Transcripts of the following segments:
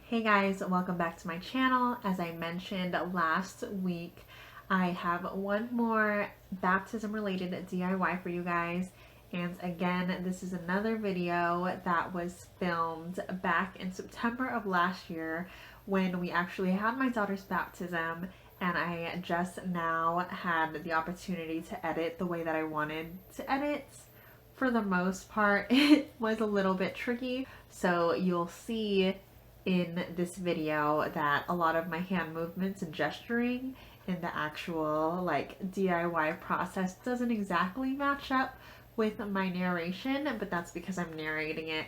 Hey guys, welcome back to my channel. As I mentioned last week, I have one more baptism related DIY for you guys. And again, this is another video that was filmed back in September of last year when we actually had my daughter's baptism, and I just now had the opportunity to edit the way that I wanted to edit. For the most part, it was a little bit tricky, so you'll see in this video that a lot of my hand movements and gesturing in the actual DIY process doesn't exactly match up with my narration, but that's because I'm narrating it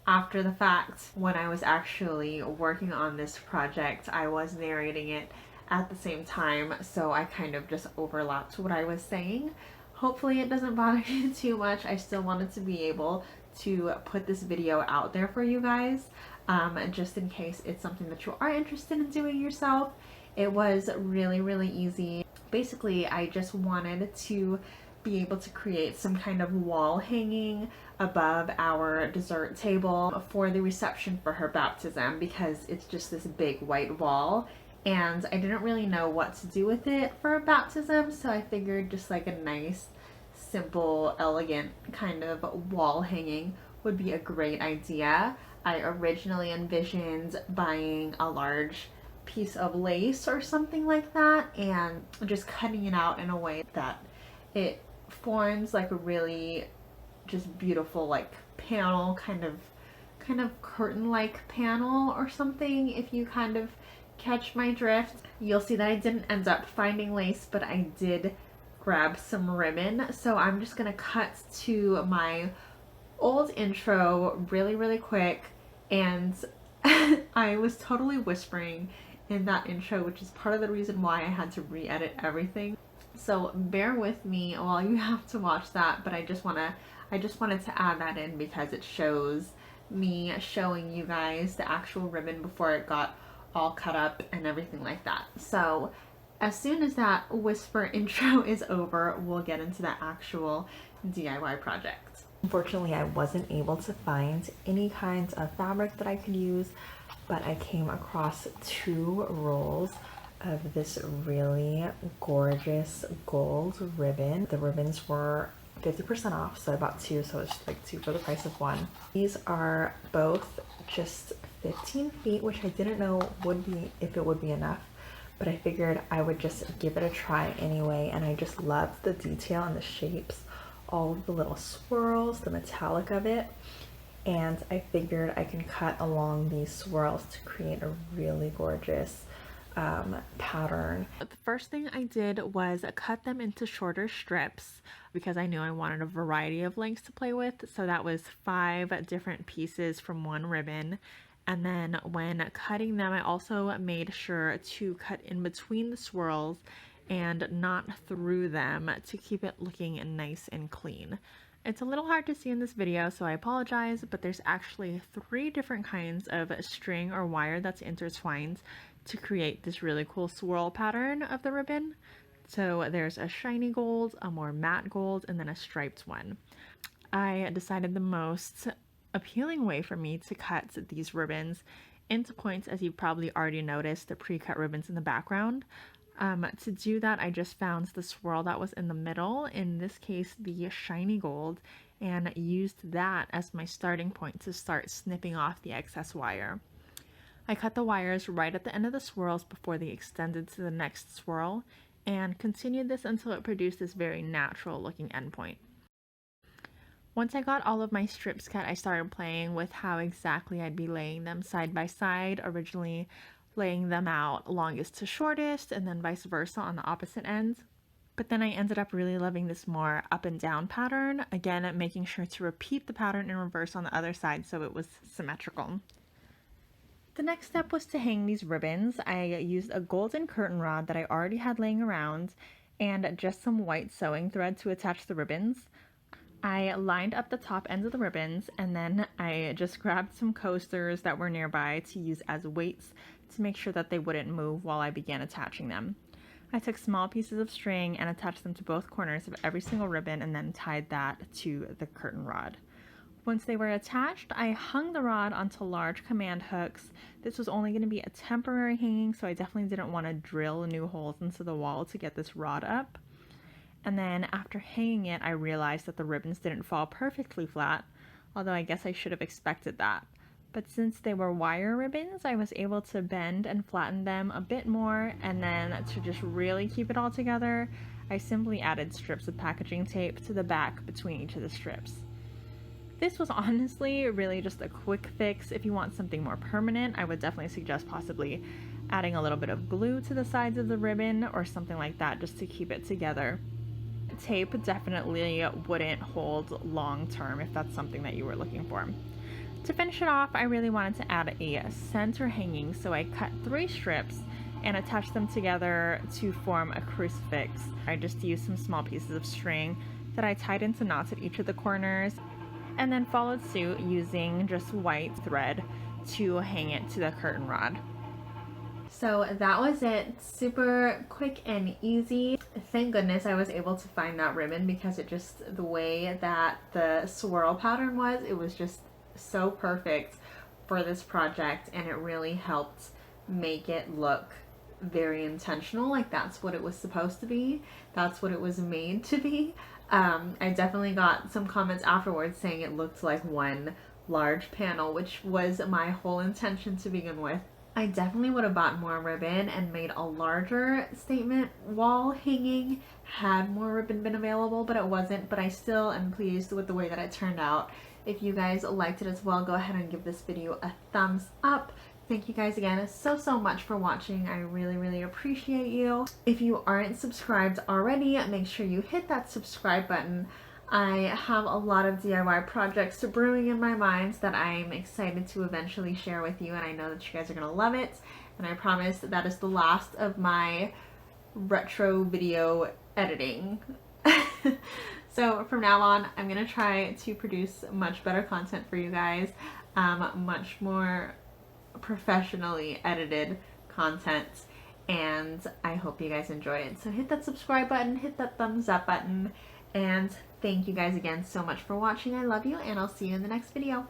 after the fact. When I was actually working on this project, I was narrating it at the same time, so I kind of just overlapped what I was saying. Hopefully it doesn't bother you too much. I still wanted to be able to put this video out there for you guys, just in case it's something that you are interested in doing yourself. It was really easy. Basically, I just wanted to be able to create some kind of wall hanging above our dessert table for the reception for her baptism, because it's just this big white wall and I didn't really know what to do with it for a baptism, so I figured just like a nice, simple, elegant kind of wall hanging would be a great idea. I originally envisioned buying a large piece of lace or something like that and just cutting it out in a way that it forms like a really just beautiful like panel, kind of curtain like panel or something. If you kind of catch my drift, you'll see that I didn't end up finding lace, but I did grab some ribbon. So I'm just gonna cut to my old intro really quick, and I was totally whispering in that intro, which is part of the reason why I had to re-edit everything. So bear with me while you have to watch that, but I just wanted to add that in because it shows me showing you guys the actual ribbon before it got all cut up and everything like that. So as soon as that whisper intro is over, we'll get into the actual DIY project. Unfortunately, I wasn't able to find any kinds of fabric that I could use, but I came across 2 rolls of this really gorgeous gold ribbon. The ribbons were 50% off, so I bought 2, so it's like 2 for the price of 1. These are both just 15 feet, which I didn't know if it would be enough, but I figured I would just give it a try anyway. And I just loved the detail and the shapes, all of the little swirls, the metallic of it, and I figured I can cut along these swirls to create a really gorgeous pattern. The first thing I did was cut them into shorter strips because I knew I wanted a variety of lengths to play with. So that was 5 different pieces from one ribbon. And then when cutting them, I also made sure to cut in between the swirls and not through them to keep it looking nice and clean. It's a little hard to see in this video, so I apologize, but there's actually 3 different kinds of string or wire that's intertwined to create this really cool swirl pattern of the ribbon. So there's a shiny gold, a more matte gold, and then a striped one. I decided the most appealing way for me to cut these ribbons into points, as you've probably already noticed the pre-cut ribbons in the background. To do that, I just found the swirl that was in the middle, in this case the shiny gold, and used that as my starting point to start snipping off the excess wire. I cut the wires right at the end of the swirls before they extended to the next swirl, and continued this until it produced this very natural looking endpoint. Once I got all of my strips cut, I started playing with how exactly I'd be laying them side by side, originally laying them out longest to shortest and then vice versa on the opposite ends. But then I ended up really loving this more up and down pattern, again making sure to repeat the pattern in reverse on the other side so it was symmetrical. The next step was to hang these ribbons. I used a golden curtain rod that I already had laying around and just some white sewing thread to attach the ribbons. I lined up the top ends of the ribbons, and then I just grabbed some coasters that were nearby to use as weights to make sure that they wouldn't move while I began attaching them. I took small pieces of string and attached them to both corners of every single ribbon and then tied that to the curtain rod. Once they were attached, I hung the rod onto large command hooks. This was only going to be a temporary hanging, so I definitely didn't want to drill new holes into the wall to get this rod up. And then after hanging it, I realized that the ribbons didn't fall perfectly flat, although I guess I should have expected that. But since they were wire ribbons, I was able to bend and flatten them a bit more, and then to just really keep it all together, I simply added strips of packaging tape to the back between each of the strips. This was honestly really just a quick fix. If you want something more permanent, I would definitely suggest possibly adding a little bit of glue to the sides of the ribbon or something like that just to keep it together. Tape definitely wouldn't hold long term if that's something that you were looking for. To finish it off, I really wanted to add a center hanging, so I cut 3 strips and attached them together to form a crucifix. I just used some small pieces of string that I tied into knots at each of the corners, and then followed suit using just white thread to hang it to the curtain rod. So that was it. Super quick and easy. Thank goodness I was able to find that ribbon, because it just, the way that the swirl pattern was, it was just so perfect for this project, and it really helped make it look very intentional. Like that's what it was supposed to be. That's what it was made to be. I definitely got some comments afterwards saying it looked like one large panel, which was my whole intention to begin with. I definitely would have bought more ribbon and made a larger statement wall hanging had more ribbon been available, but it wasn't. But I still am pleased with the way that it turned out. If you guys liked it as well, go ahead and give this video a thumbs up. Thank you guys again so much for watching. I really appreciate you. If you aren't subscribed already, make sure you hit that subscribe button. I have a lot of DIY projects brewing in my mind that I'm excited to eventually share with you, and I know that you guys are gonna love it. And I promise that is the last of my retro video editing. So from now on, I'm gonna try to produce much better content for you guys, much more professionally edited content, and I hope you guys enjoy it. So hit that subscribe button, hit that thumbs up button, and thank you guys again so much for watching. I love you, and I'll see you in the next video.